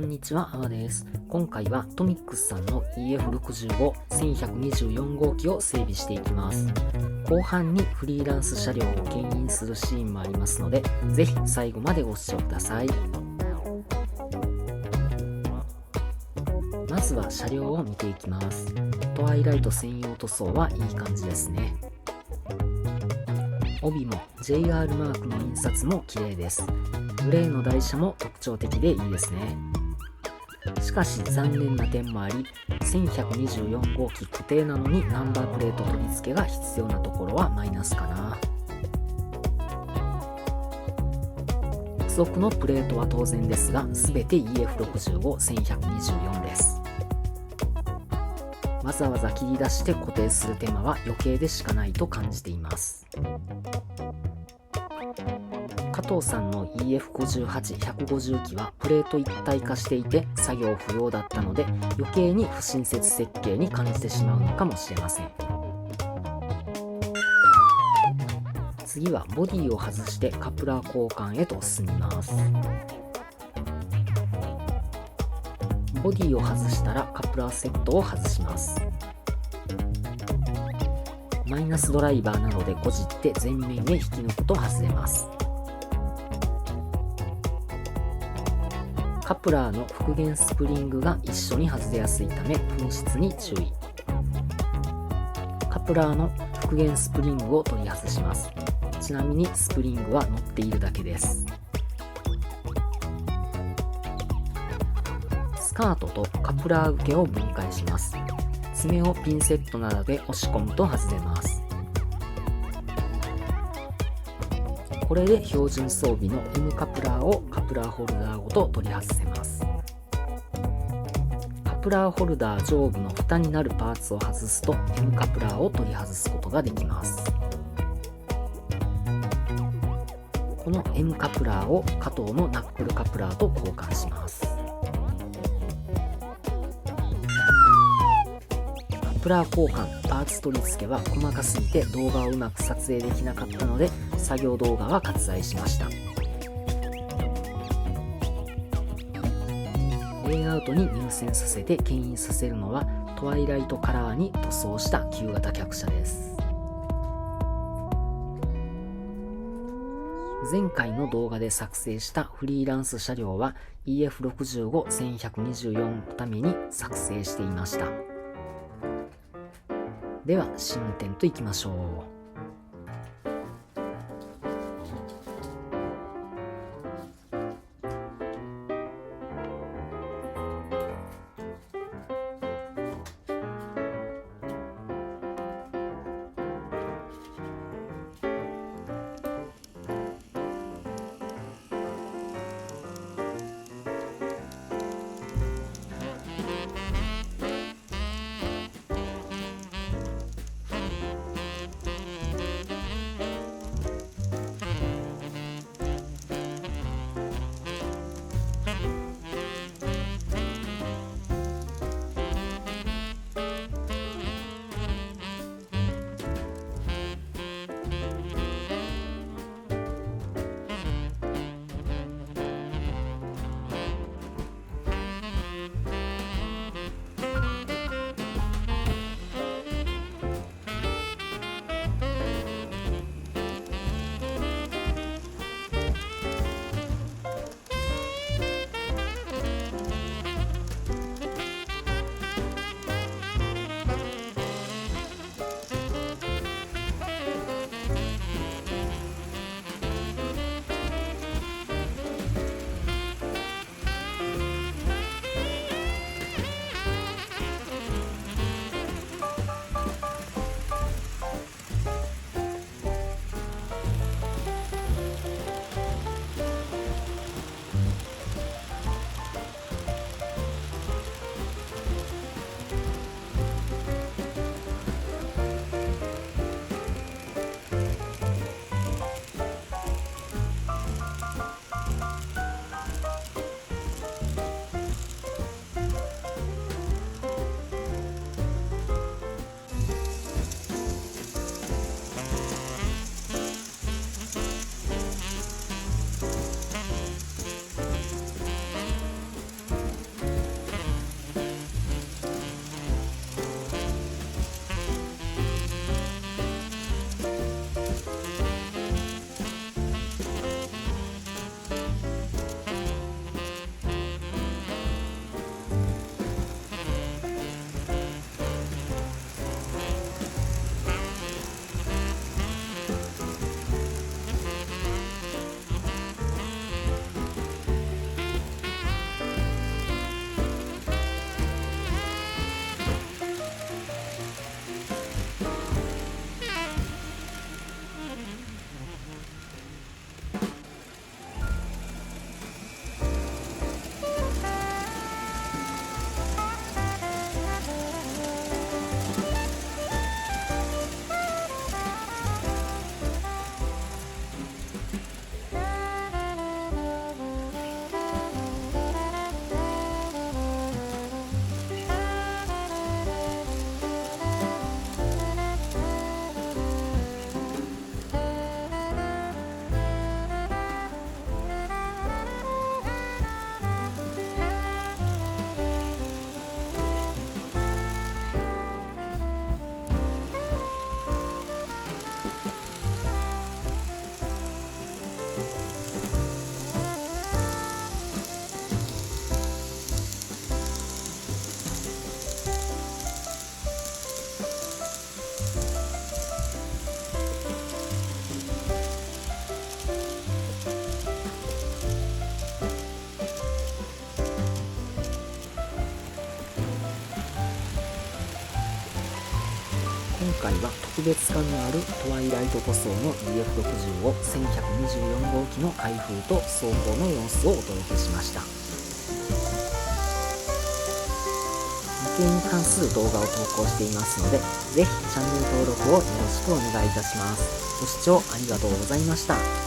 こんにちは、あわです。今回はトミックスさんの EF65-1124 号機を整備していきます。後半にフリーランス車両を牽引するシーンもありますので、ぜひ最後までご視聴ください。まずは車両を見ていきます。トワイライト専用塗装はいい感じですね。帯も JR マークの印刷も綺麗です。グレーの台車も特徴的でいいですね。しかし残念な点もあり、1124号機固定なのにナンバープレート取り付けが必要なところはマイナスかな。付属のプレートは当然ですが、全て EF65-1124 です。わざわざ切り出して固定する手間は余計でしかないと感じています。加藤さんの EF58-150 機はプレート一体化していて作業不要だったので、余計に不親切設計に感じてしまうのかもしれません。次はボディを外してカプラー交換へと進みます。ボディを外したらカプラーセットを外します。マイナスドライバーなどでこじって前面へ引き抜くと外れます。カプラーの復元スプリングが一緒に外れやすいため紛失に注意。カプラーの復元スプリングを取り外します。ちなみにスプリングは乗っているだけです。スカートとカプラー受けを分解します。爪をピンセットなどで押し込むと外れます。これで標準装備の M カプラーをカプラーホルダーごと取り外せます。カプラーホルダー上部の蓋になるパーツを外すと M カプラーを取り外すことができます。この M カプラーを加藤のナックルカプラーと交換します。カプラー交換、パーツ取り付けは細かすぎて動画をうまく撮影できなかったので、作業動画は割愛しました。レイアウトに入線させて牽引させるのはトワイライトカラーに塗装した旧型客車です。前回の動画で作成したフリーランス車両は EF65-1124 のために作成していました。では試運転といきましょう。回は特別感のあるトワイライト塗装の EF60 を1124号機の開封と走行の様子をお届けしました。模型に関する動画を投稿していますので、ぜひチャンネル登録をよろしくお願いいたします。ご視聴ありがとうございました。